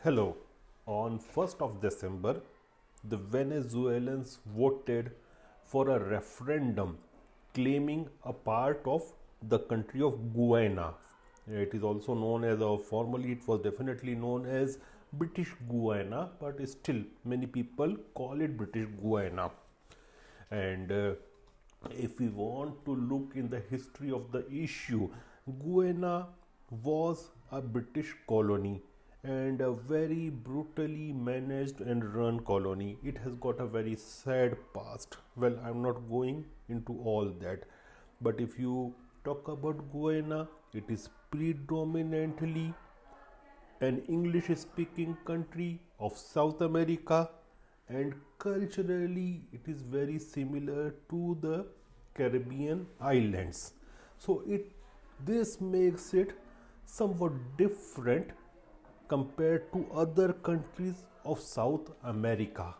Hello. On 1st of December, the Venezuelans voted for a referendum claiming a part of the country of Guyana. It is also known as, formally, it was definitely known as British Guyana, but still many people call it British Guyana. And if we want to look in the history of the issue, Guyana was a British colony and a very brutally managed and run colony. It has got a very sad past. Well, I'm not going into all that, but if you talk about Guyana, it is predominantly an English speaking country of South America, and culturally it is very similar to the Caribbean islands. So this makes it somewhat different compared to other countries of South America.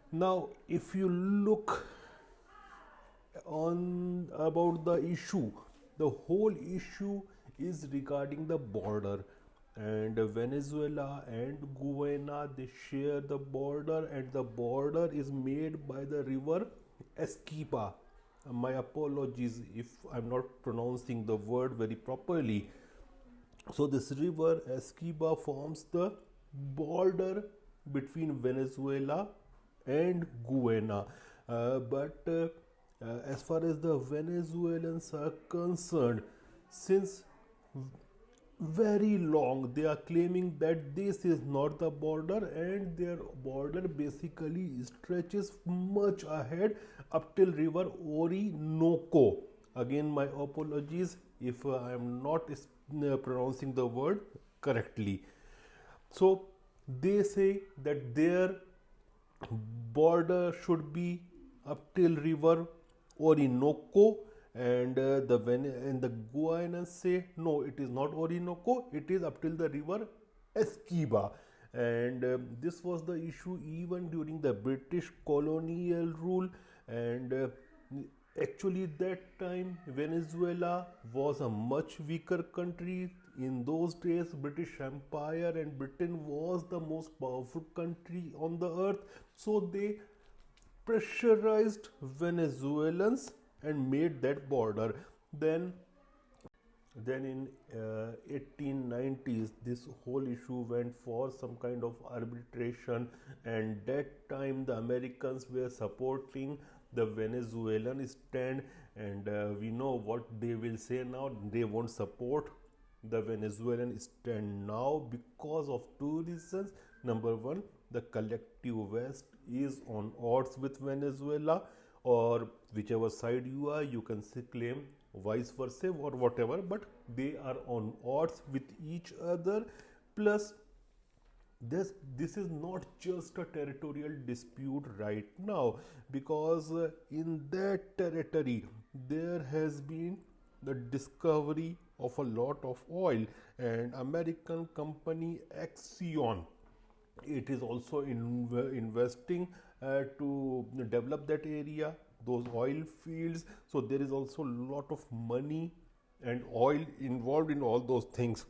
Now, if you look on about the issue, the whole issue is regarding the border, and Venezuela and Guyana, they share the border, and the border is made by the river Esquiva. My apologies if I'm not pronouncing the word very properly. So this river Esquiva forms the border between Venezuela and Guyana. But as far as the Venezuelans are concerned, since very long they are claiming that this is not the border, and their border basically stretches much ahead up till river Orinoco. Again, my apologies if I am not pronouncing the word correctly. So they say that their border should be up till river Orinoco, and the Guyanans say no, it is not Orinoco, it is up till the river Esquiva. And this was the issue even during the British colonial rule. And actually, that time Venezuela was a much weaker country. In those days, British Empire and Britain was the most powerful country on the earth. So they pressurized Venezuelans and made that border. Then in 1890s, this whole issue went for some kind of arbitration, and that time the Americans were supporting the Venezuelan stand. And we know what they will say now. They won't support the Venezuelan stand now because of two reasons. Number one, the collective West is on odds with Venezuela, or whichever side you are, you can claim vice versa or whatever, but they are on odds with each other. Plus, this is not just a territorial dispute right now, because in that territory there has been the discovery of a lot of oil, and American company Exxon, it is also investing to develop that area, those oil fields. So there is also a lot of money and oil involved in all those things.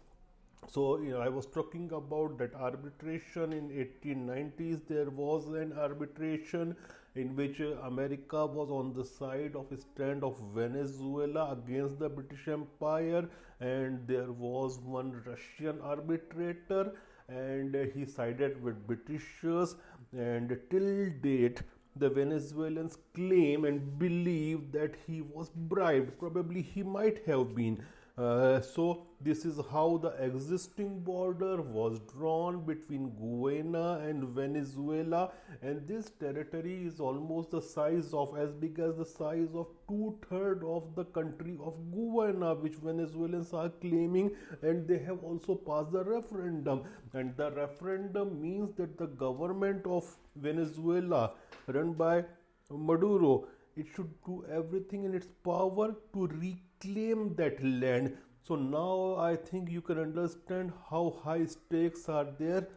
So I was talking about that arbitration in 1890s. There was an arbitration in which America was on the side of a stand of Venezuela against the British Empire, and there was one Russian arbitrator, and he sided with Britishers. And till date, the Venezuelans claim and believe that he was bribed. Probably he might have been. So this is how the existing border was drawn between Guyana and Venezuela, and this territory is almost the size of, as big as the size of 2/3 of the country of Guyana, which Venezuelans are claiming. And they have also passed the referendum, and the referendum means that the government of Venezuela, run by Maduro, it should do everything in its power to reclaim that land. So now I think you can understand how high stakes are there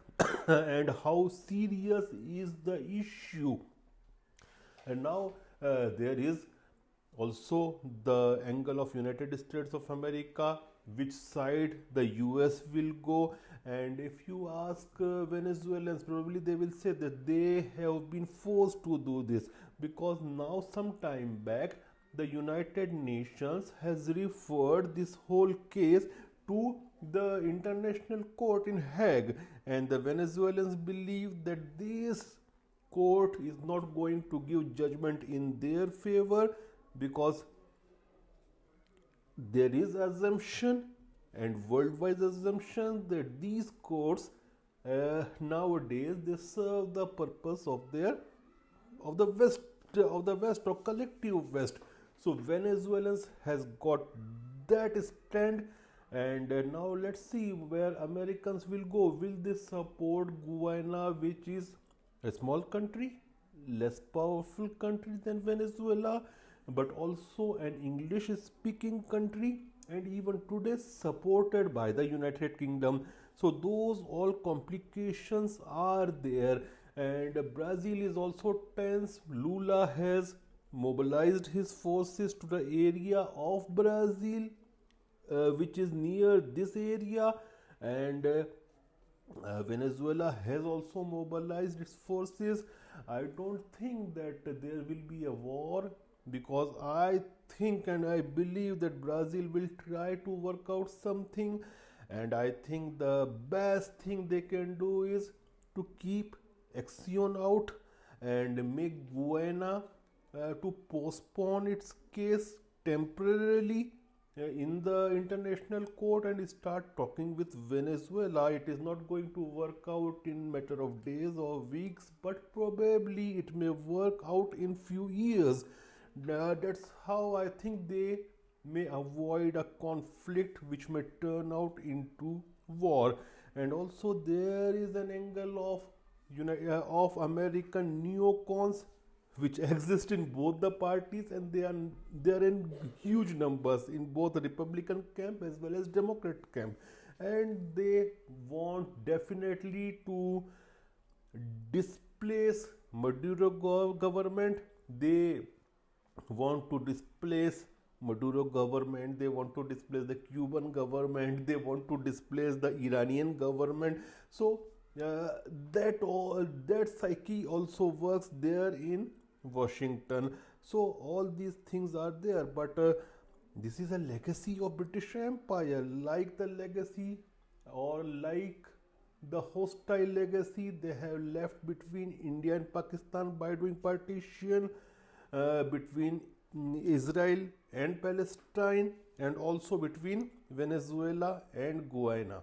and how serious is the issue. And now there is also the angle of United States of America, which side the US will go. And if you ask Venezuelans, probably they will say that they have been forced to do this, because now some time back the United Nations has referred this whole case to the International Court in Hague, and the Venezuelans believe that this court is not going to give judgment in their favor, because there is assumption and worldwide assumption that these courts nowadays they serve the purpose of their of the west or collective west. So Venezuelans has got that stand. And now let's see where Americans will go. Will they support Guyana, which is a small country, less powerful country than Venezuela, but also an English speaking country, and even today supported by the United Kingdom? So those all complications are there. And Brazil is also tense. Lula has mobilized his forces to the area of Brazil, which is near this area, and Venezuela has also mobilized its forces. I don't think that there will be a war, because I think and I believe that Brazil will try to work out something, and I think the best thing they can do is to keep Axion out and make Guyana to postpone its case temporarily in the international court and start talking with Venezuela. It is not going to work out in matter of days or weeks, but probably it may work out in few years. That's how I think they may avoid a conflict which may turn out into war. And also there is an angle of American neocons which exist in both the parties, and they are in huge numbers in both the Republican camp as well as Democrat camp, and they want definitely to displace Maduro government. They want to displace Maduro government, they want to displace the Cuban government, they want to displace the Iranian government. So that psyche also works there in Washington. So all these things are there, but this is a legacy of British Empire, like the legacy or like the hostile legacy they have left between India and Pakistan by doing partition, between Israel and Palestine, and also between Venezuela and Guyana.